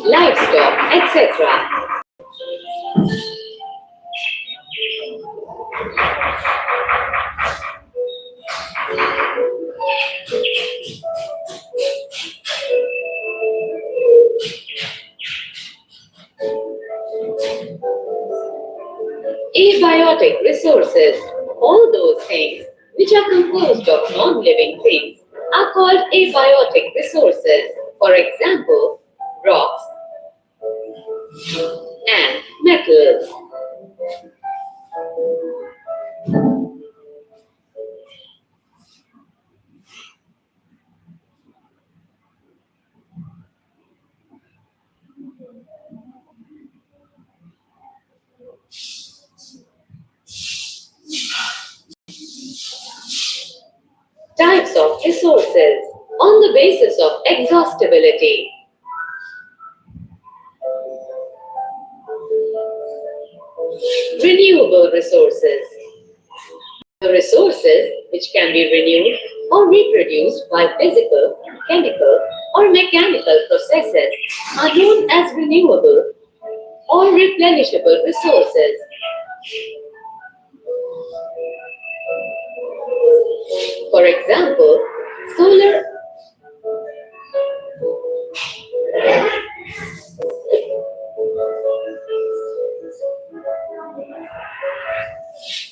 livestock, etc. Abiotic resources. All those things which are composed of non-living things are called abiotic resources. For example, rocks and metals. Types of resources on the basis of exhaustibility. Renewable resources. The resources which can be renewed or reproduced by physical, chemical, or mechanical processes are known as renewable or replenishable resources. For example, solar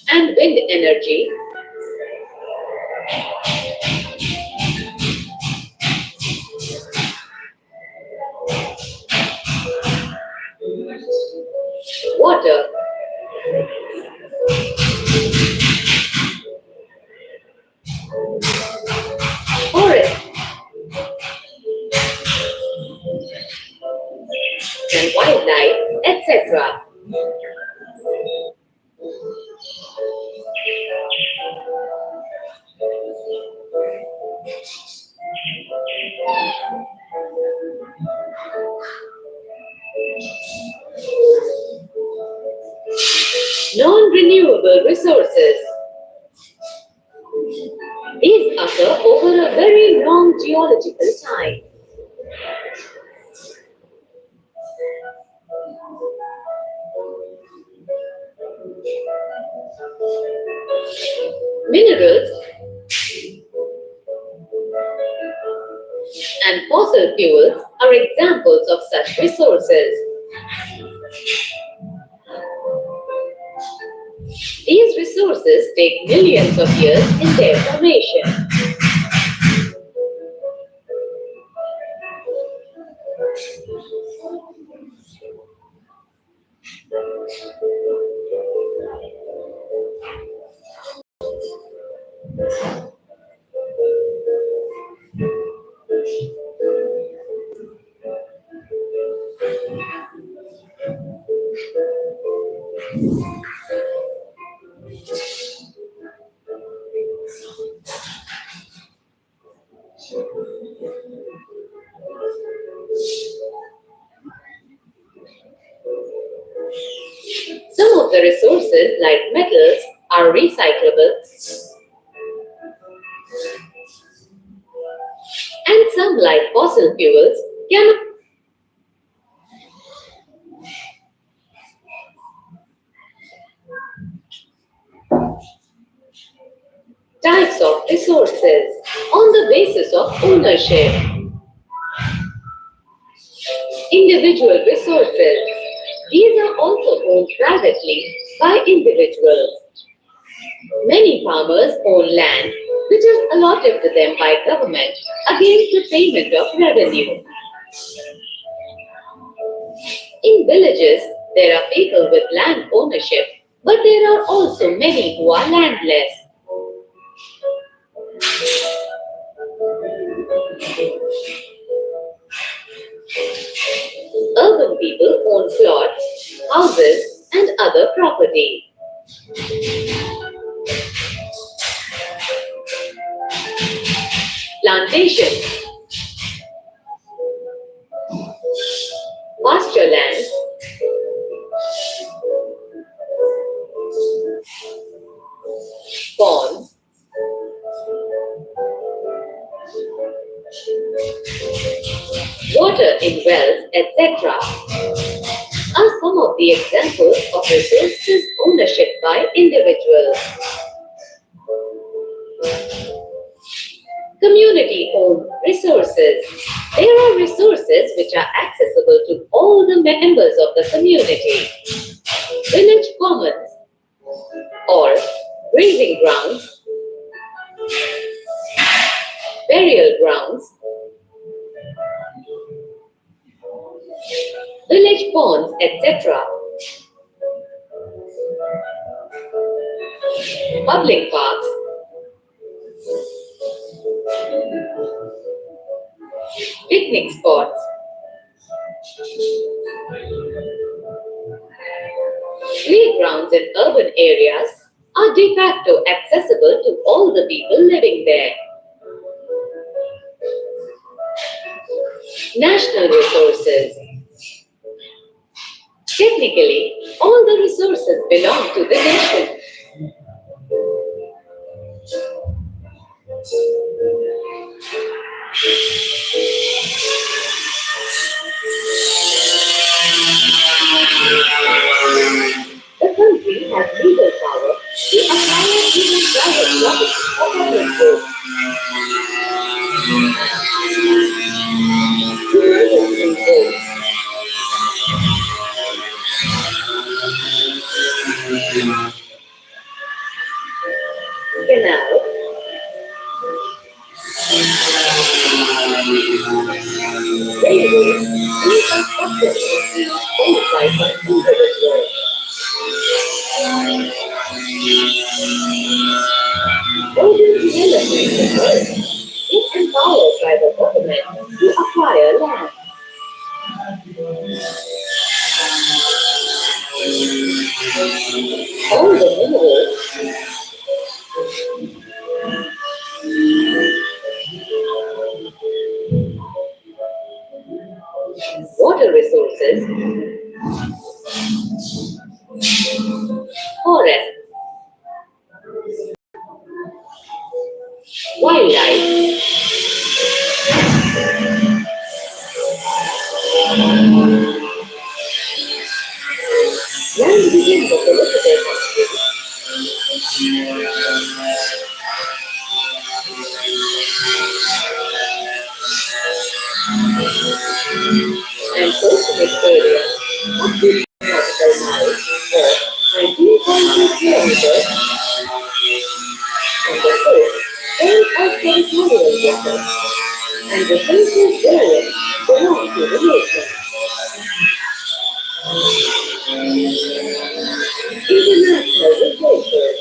and wind energy water, forest, and wildlife, etc. Non-renewable resources. These occur over a very long geological time. Minerals and fossil fuels are examples of such resources. These resources take millions of years in their formation. Some of the resources, like metals, are recyclable, and some, like fossil fuels, cannot. Types of resources on the basis of ownership. Individual resources. These are also owned privately by individuals. Many farmers own land which is allotted to them by government against the payment of revenue. In villages, there are people with land ownership, but there are also many who are landless. Urban people own plots, houses, and other property. Plantation. pasture lands, ponds, water in wells, etc. are some of the examples of resources ownership by individuals. Community-owned resources. There are resources which are accessible to all the members of the community. Village commons or grazing grounds, burial grounds, village ponds, etc. Public parks, picnic spots, playgrounds in urban areas are de facto accessible to all the people living there. National resources. Technically, all the resources belong to the nation. The country has legal power to acquire even private property for public good. Humanitarian aid. Canal, railways, infrastructure is qualified by individuals. Urban development efforts. It empowers private government to acquire land. All the minerals, water resources, forests, wildlife, land within the political boundary, and oceanic areas up to nautical miles or 19.2 kilometers from the coast all are territorial waters, and resources therein belong to the nation. International resources.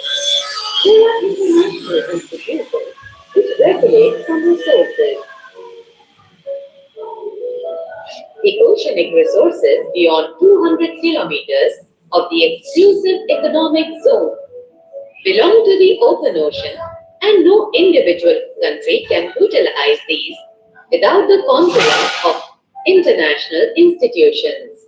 There are international institutions which regulate some resources. The oceanic resources beyond 200 kilometers of the exclusive economic zone belong to the open ocean, and no individual country can utilize these without the concurrence of international institutions.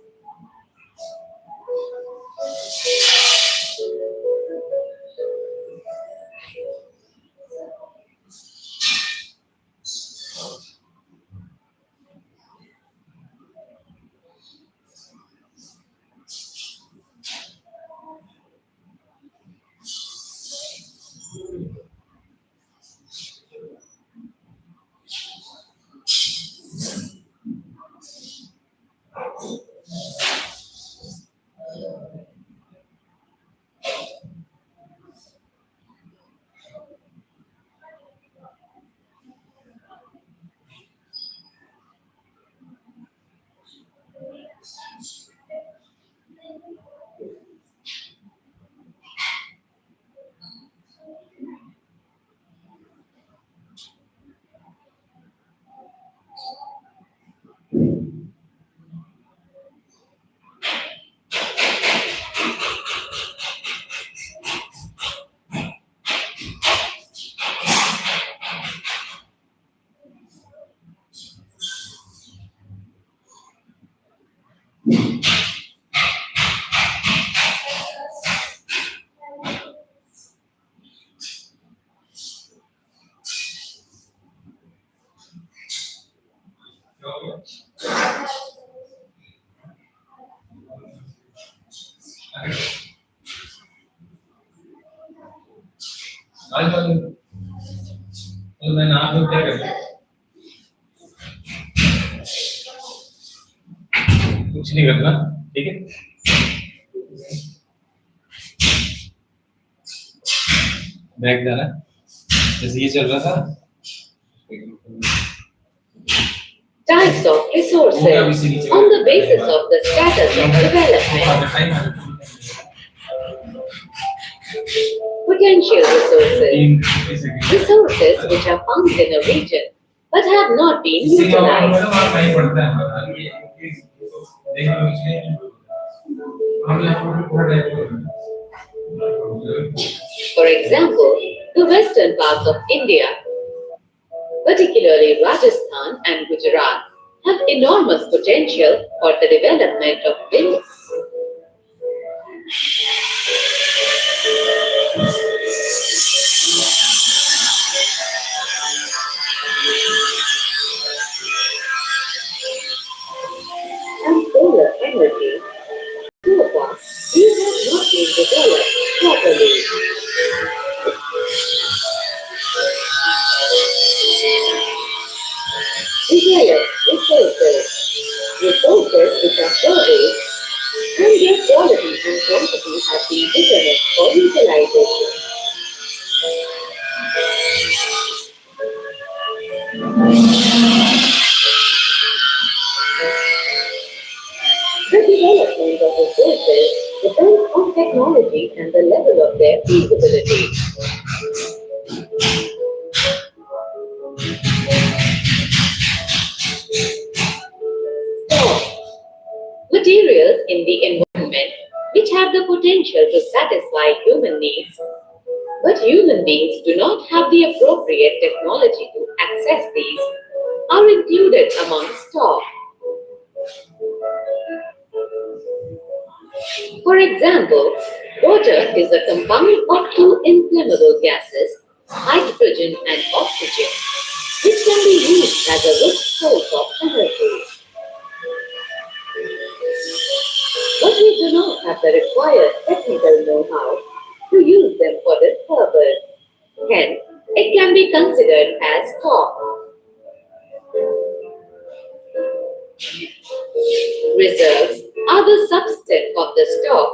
कुछ नहीं करना, ठीक है। Bag जाना जैसे ये चल रहा था। Types of resources on the basis of the status of development. Potential resources. Resources which are found in a region but have not been utilized. For example, the western parts of India, particularly Rajasthan and Gujarat, have enormous potential for the development of wind. And solar energy. So far, these have not been developed properly. Develop resources. Resources which are surveyed and their quality and quantity have been determined for utilization. The development of resources depends on technology and the level of their feasibility. Stock. Materials in the environment which have the potential to satisfy human needs, but human beings do not have the appropriate technology to access these, are included among stock. For example, water is a compound of two inflammable gases, hydrogen and oxygen, which can be used as a rich source of energy. But we do not have the required technical know-how to use them for this purpose. Hence, it can be considered as stock. Reserves are the subset of the stock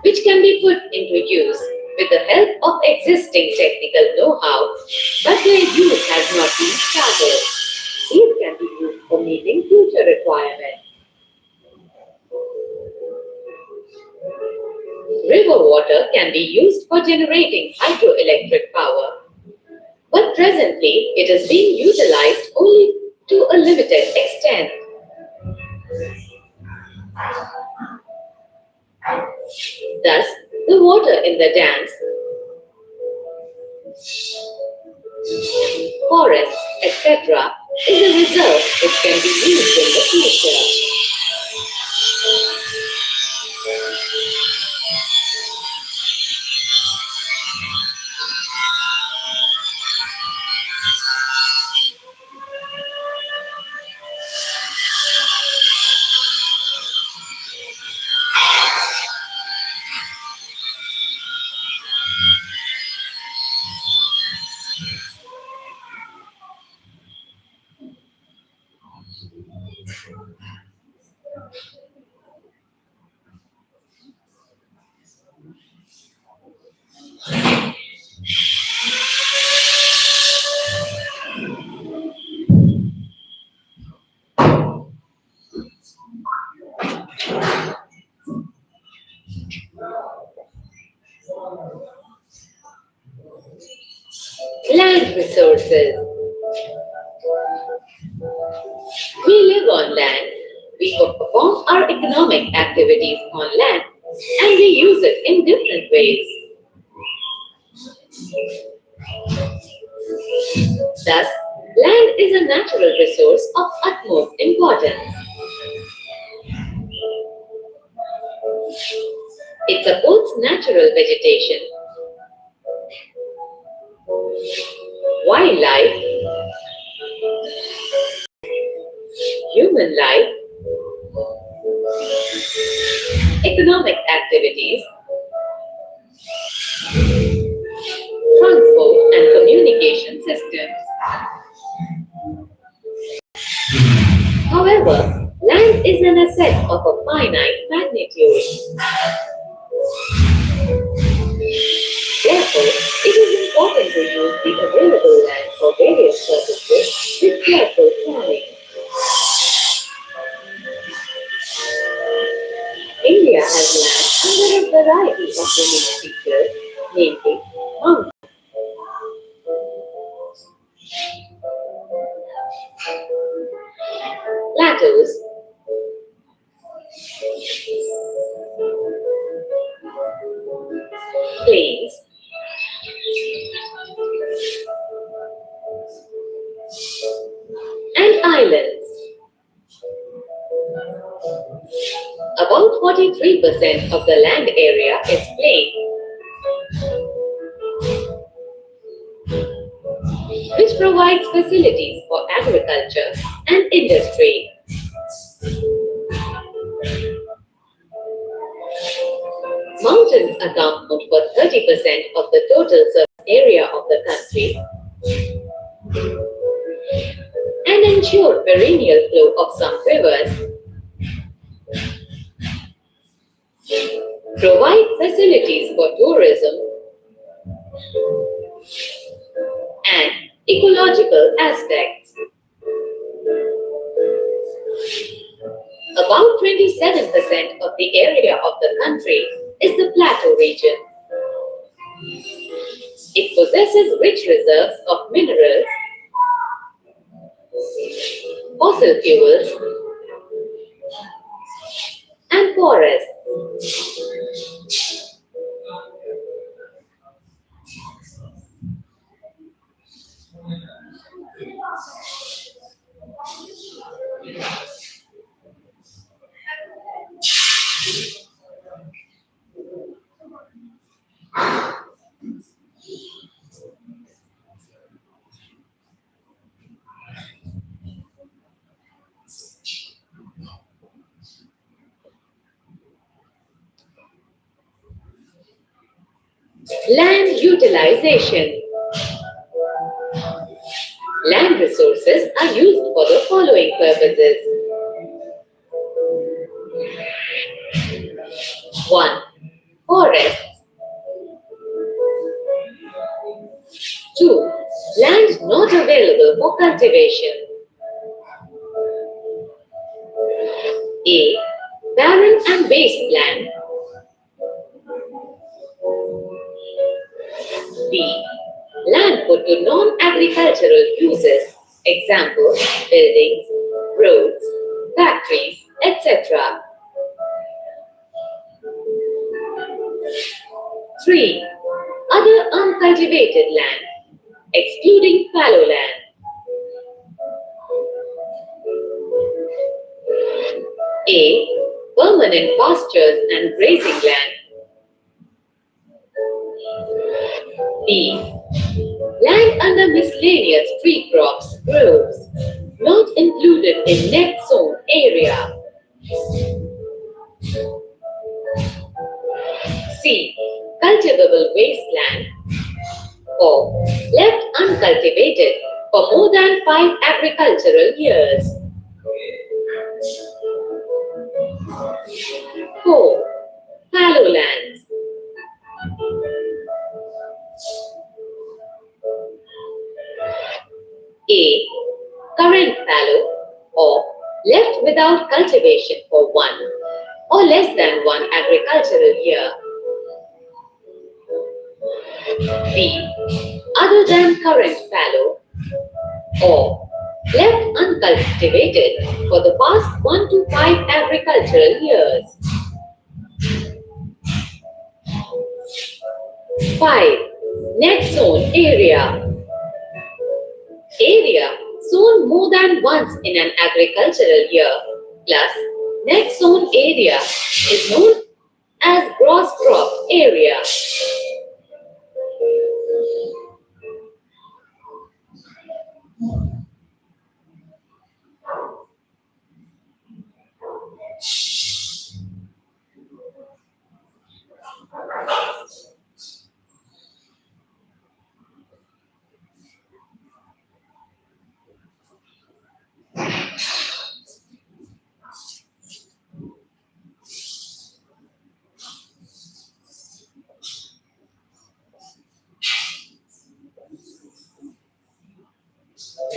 which can be put into use with the help of existing technical know-how, but their use has not been started. These can be used for meeting future requirements. River water can be used for generating hydroelectric power, but presently it is being utilized only to a limited extent. Thus, the water in the dams, forests, etc., is a reserve which can be used in the future. Land resources. We live on land, we perform our economic activities on land, and we use it in different ways. Thus, land is a natural resource of utmost importance. It supports natural vegetation, wildlife, human life, economic activities, transport and communication systems. However, land is an asset of a finite magnitude. Therefore, it is important to use the available land for various purposes with careful planning. India has land under a variety of unique features, namely mountains, plateaus, plains, and islands. About 43% of the land area is plain, which provides facilities for agriculture and industry. Mountains account for 30% of the total surface area of the country and ensure perennial flow of some rivers, provide facilities for tourism and ecological aspects. About 27% of the area of the country is the plateau region. It possesses rich reserves of minerals, fossil fuels, and forests. Land utilization. Land resources are used for the following purposes. 1. Forests. 2. Land not available for cultivation. A. Barren and wasteland. B. Land put to non-agricultural uses, example, buildings, roads, factories, etc. 3. Other uncultivated land, excluding fallow land. A. Permanent pastures and grazing land. B. Land under miscellaneous tree crops, groves, not included in net zone area. C. Cultivable wasteland, or left uncultivated for more than 5 agricultural years. 4. Fallow lands. A. Current fallow or left without cultivation for 1 or less than 1 agricultural year. B. Other than current fallow or left uncultivated for the past 1 to 5 agricultural years. 5. Net zone area. Area sown more than once in an agricultural year plus net zone area is known as gross crop area.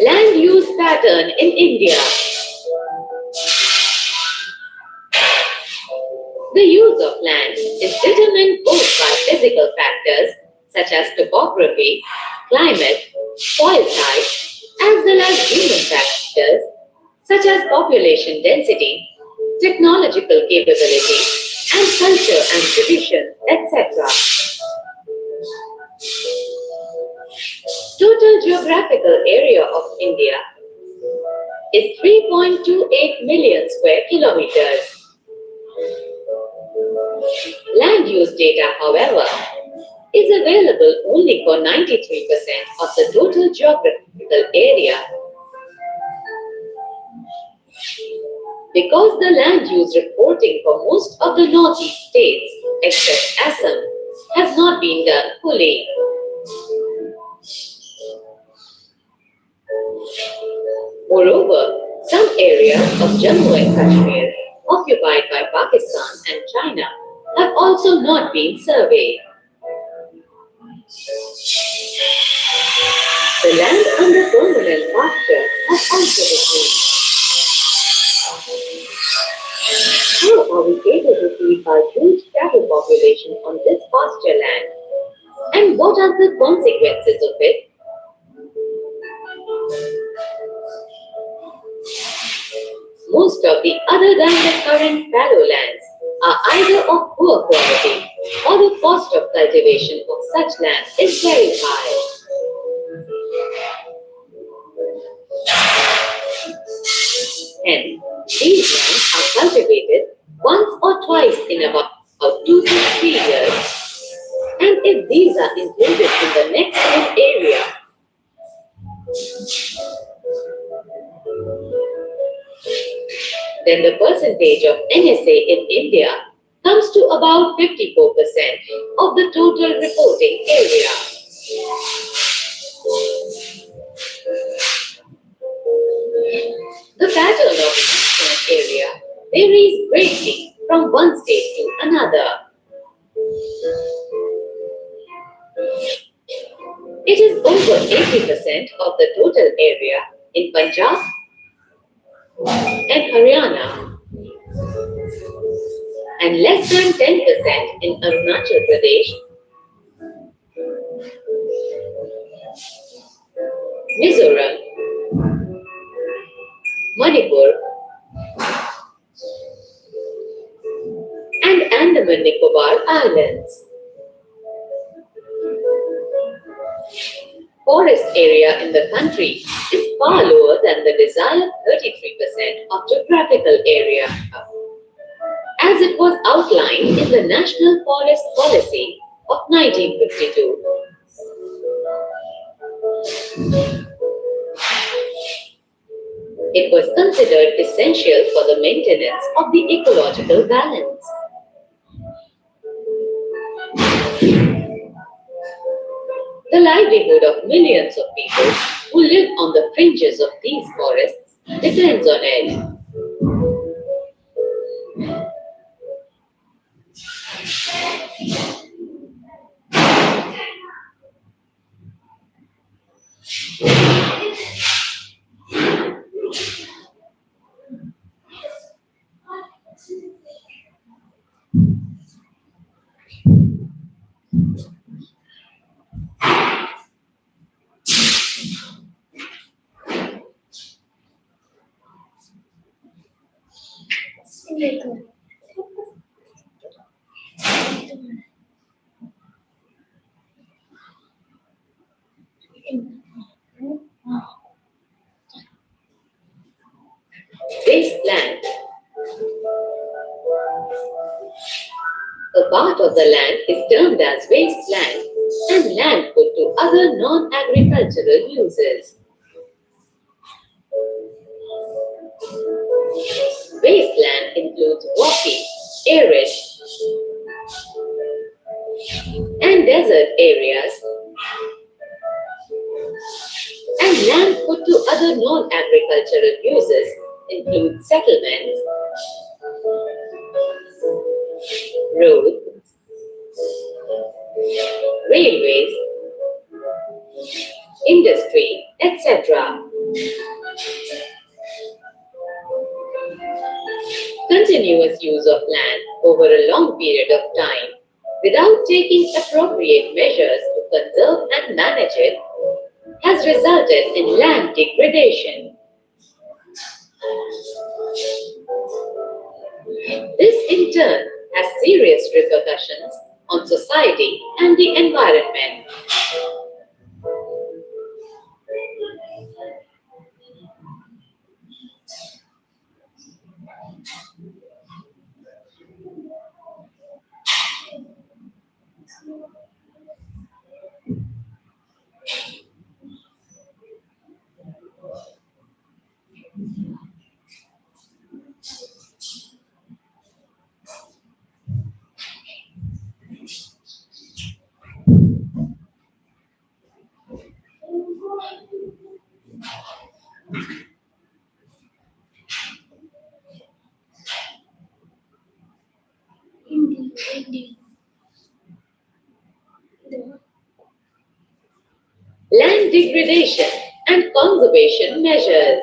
Land use pattern in India. The use of land is determined both by physical factors such as topography, climate, soil type, as well as human factors such as population density, technological capability, and culture and tradition, etc. Total geographical area of India is 3.28 million square kilometers. Land use data, however, is available only for 93% of the total geographical area. Because the land use reporting for most of the northeast states, except Assam, has not been done fully. Moreover, some areas of Jammu and Kashmir, occupied by Pakistan and China, have also not been surveyed. The land under permanent pasture has also decreased. How are we able to feed our huge cattle population on this pasture land? And what are the consequences of it? Most of the other than the current fallow lands are either of poor quality or the cost of cultivation of such land is very high. Hence, these lands are cultivated once or twice in about 2 to 3 years, and if these are included in the next net area, then the percentage of NSA in India comes to about 54% of the total reporting area. The pattern of each area varies greatly from one state to another. It is over 80% of the total area in Punjab and Haryana, and less than 10% in Arunachal Pradesh, Mizoram, Manipur, and Andaman Nicobar Islands. Forest area in the country is far lower than the desired 33% of geographical area, as it was outlined in the National Forest Policy of 1952. It was considered essential for the maintenance of the ecological balance. The livelihood of millions of people who live on the fringes of these forests depends on it. Wasteland. A part of the land is termed as wasteland and land put to other non-agricultural uses. Wasteland includes rocky, arid, and desert areas, and land put to other non-agricultural uses include settlements, roads, railways, industry, etc. Continuous use of land over a long period of time without taking appropriate measures to conserve and manage it has resulted in land degradation. This in turn has serious repercussions on society and the environment. Land degradation and conservation measures.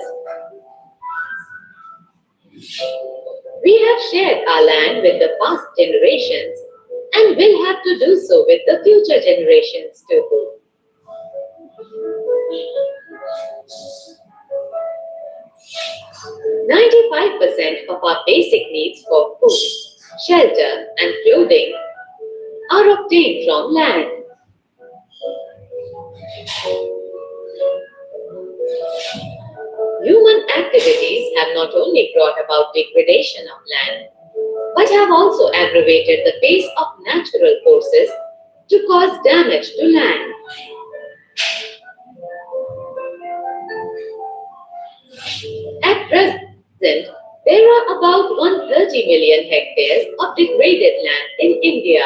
We have shared our land with the past generations and will have to do so with the future generations too. "95% of our basic needs for food, shelter, and clothing are obtained from land. Human activities have not only brought about degradation of land, but have also aggravated the pace of natural forces to cause damage to land. At present, there are about 130 million hectares of degraded land in India.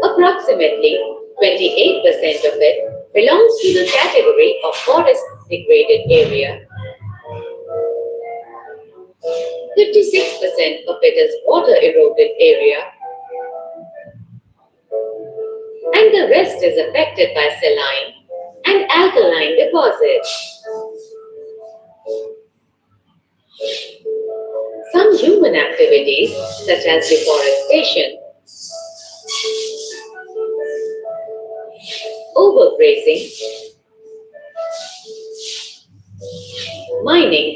Approximately 28% of it belongs to the category of forest degraded area. 56% of it is water eroded area, and the rest is affected by saline and alkaline deposits. Some human activities, such as deforestation, overgrazing, mining,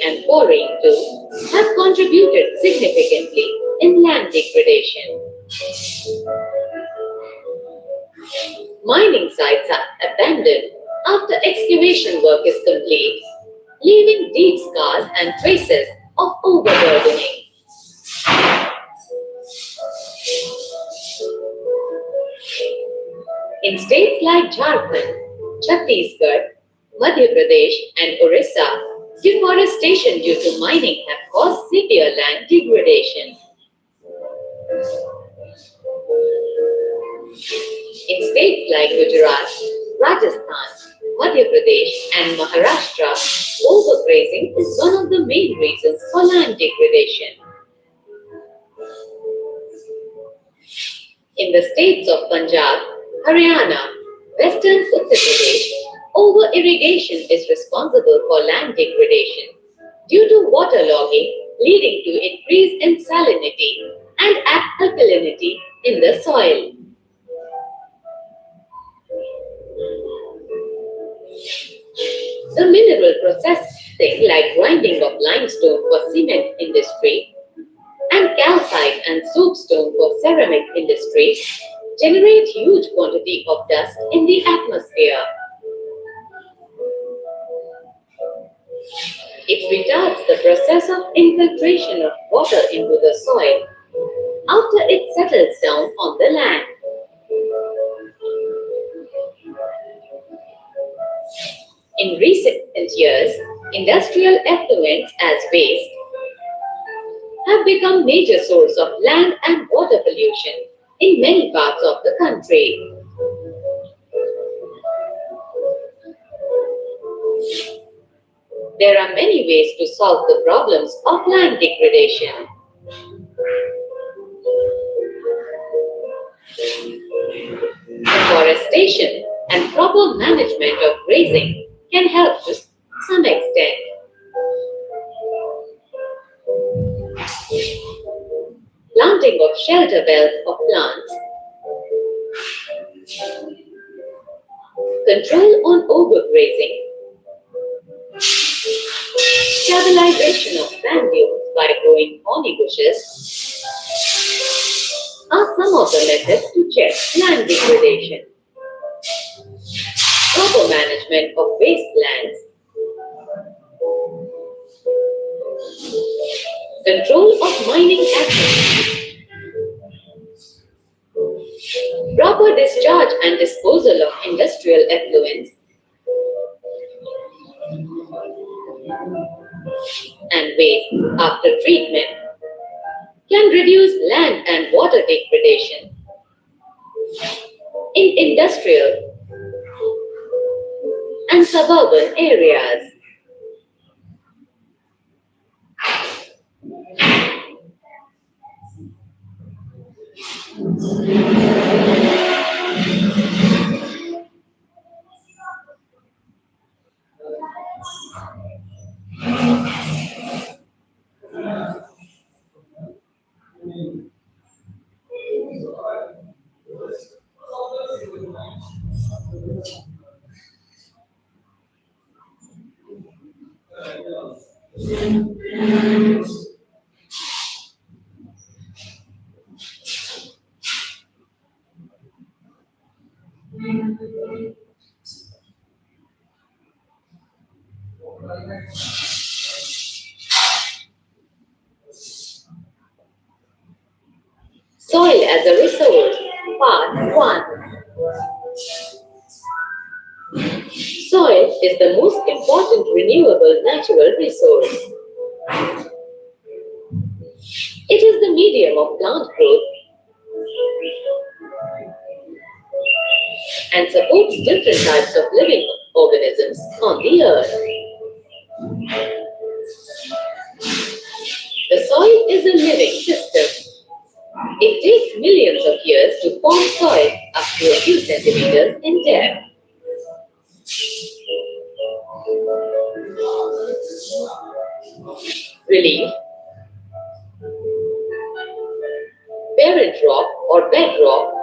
and quarrying too, have contributed significantly in land degradation. Mining sites are abandoned after excavation work is complete, leaving deep scars and traces of overburdening. In states like Jharkhand, Chhattisgarh, Madhya Pradesh, and Orissa, deforestation due to mining have caused severe land degradation. In states like Gujarat, Rajasthan, Madhya Pradesh, and Maharashtra, overgrazing is one of the main reasons for land degradation. In the states of Punjab, Haryana, Western Uttar Pradesh, over-irrigation is responsible for land degradation due to waterlogging, leading to increase in salinity and alkalinity in the soil. The mineral processing like grinding of limestone for cement industry and calcite and soapstone for ceramic industry generate huge quantity of dust in the atmosphere. the process of infiltration of water into the soil after it settles down on the land. In recent years, industrial effluents as waste have become major source of land and water pollution in many parts of the country. There are many ways to solve the problems of land degradation. Forestation and proper management of grazing can help to some extent. Planting of shelter belts of plants, control on overgrazing, stabilization of sand dunes by growing thorny bushes are some of the methods to check land degradation. Proper management of wastelands, control of mining activities, proper discharge and disposal of industrial effluents, and waste after treatment can reduce land and water degradation. In industrial and suburban areas. Soil as a resource, part 1. Soil is the most important renewable natural resource. It is the medium of plant growth and supports different types of living organisms on the earth. The soil is a living system. It takes millions of years to form soil up to a few centimeters in depth. Relief, parent rock or bedrock,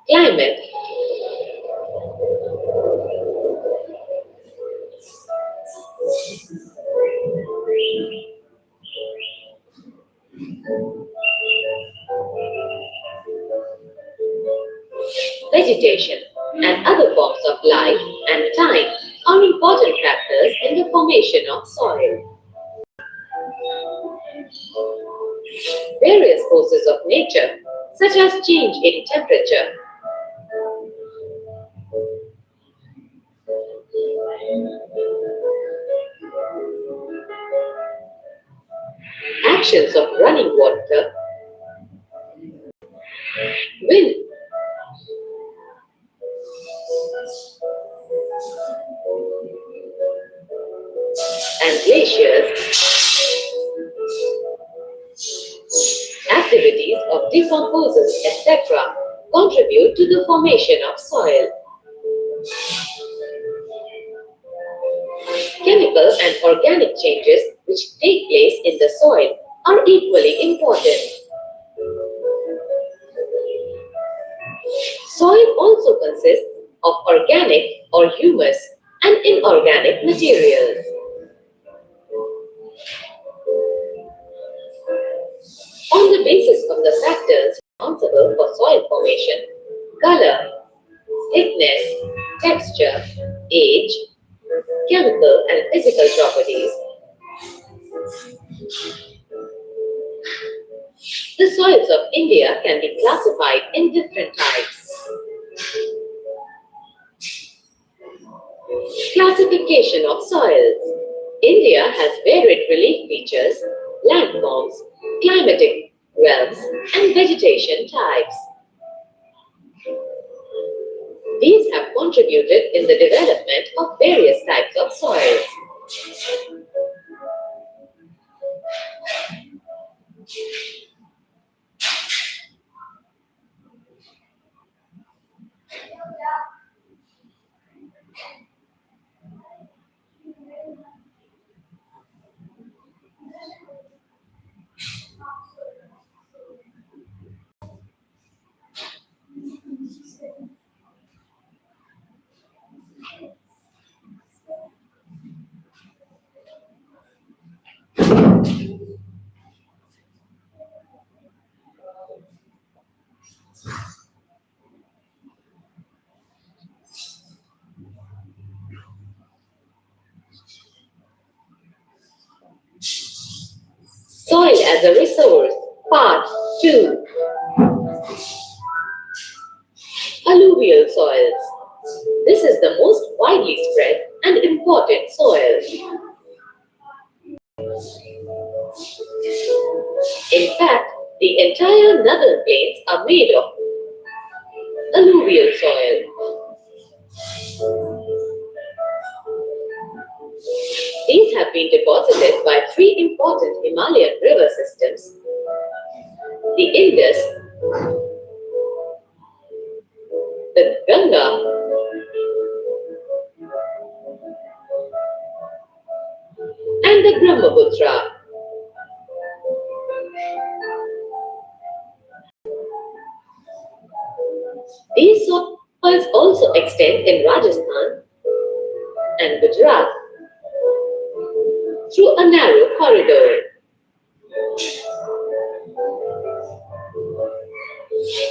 climate, vegetation, and other forms of life and time are important factors in the formation of soil. Various forces of nature, such as change in temperature, actions of running water, wind, and glaciers, activities of decomposers, etc., contribute to the formation of soil. Chemical and organic changes which take place in the soil are equally important. Soil also consists of organic or humus and inorganic materials. On the basis of the factors responsible for soil formation, color, thickness, texture, age, chemical and physical properties. The soils of India can be classified in different types. Classification of soils. India has varied relief features, landforms, climatic realms, and vegetation types. These have contributed in the development of various types of soils. Soil as a resource, Part 2. Alluvial soils. This is the most widely spread and important soil. In fact, the entire northern plains are made of alluvial soil. These have been deposited by three important Himalayan river systems: the Indus, the Ganga, and the Brahmaputra. These soils also extend in Rajasthan and Gujarat through a narrow corridor.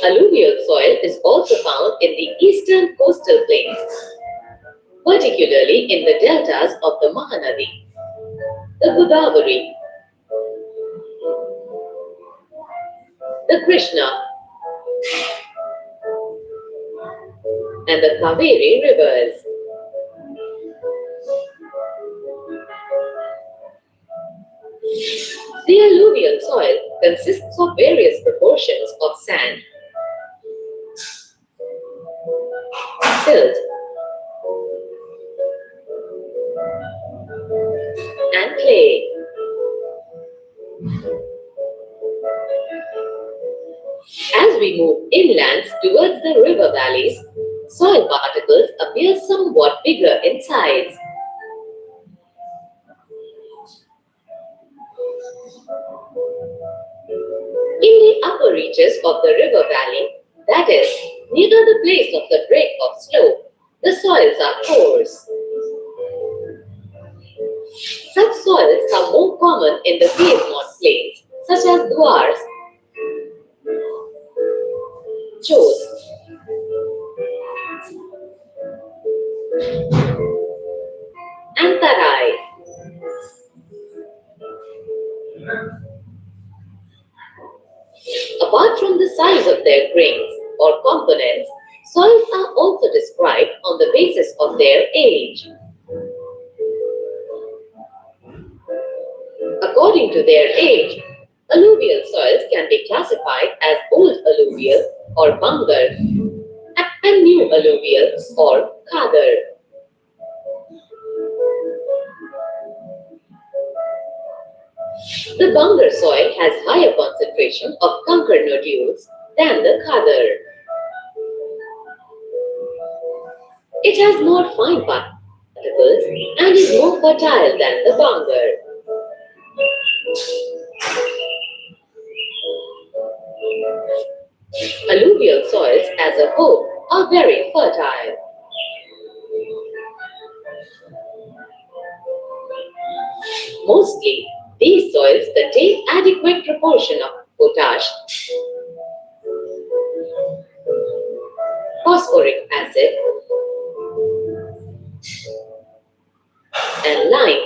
Alluvial soil is also found in the eastern coastal plains, particularly in the deltas of the Mahanadi, the Godavari, the Krishna, and the Kaveri rivers. The alluvial soil consists of various proportions of sand, silt, and clay. As we move inland towards the river valleys, soil particles appear somewhat bigger in size. In the upper reaches of the river valley, that is, near the place of the break of slope, the soils are coarse. Such soils are more common in the Piedmont plains, such as Dwars, Chos, and Tarai. Apart from the size of their grains or components, soils are also described on the basis of their age. According to their age, alluvial soils can be classified as old alluvial or Bangar and new alluvial or Khadar. The Bangar soil has higher concentration of conker nodules than the Khadar. It has more fine particles and is more fertile than the Bangar. Alluvial soils as a whole are very fertile. Mostly, these soils contain adequate proportion of potash, phosphoric acid, and lime,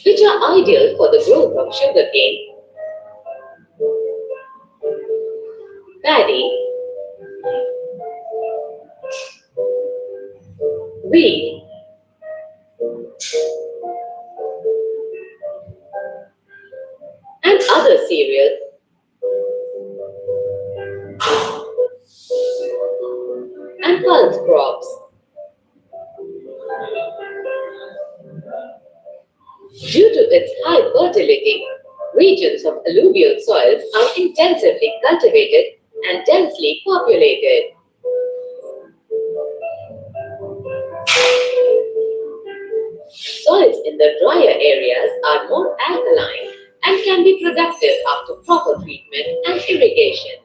which are ideal for the growth of sugarcane, paddy, wheat, and other cereals, and pulse crops. Due to its high fertility, regions of alluvial soils are intensively cultivated and densely populated. Soils in the drier areas are more alkaline and can be productive after proper treatment and irrigation.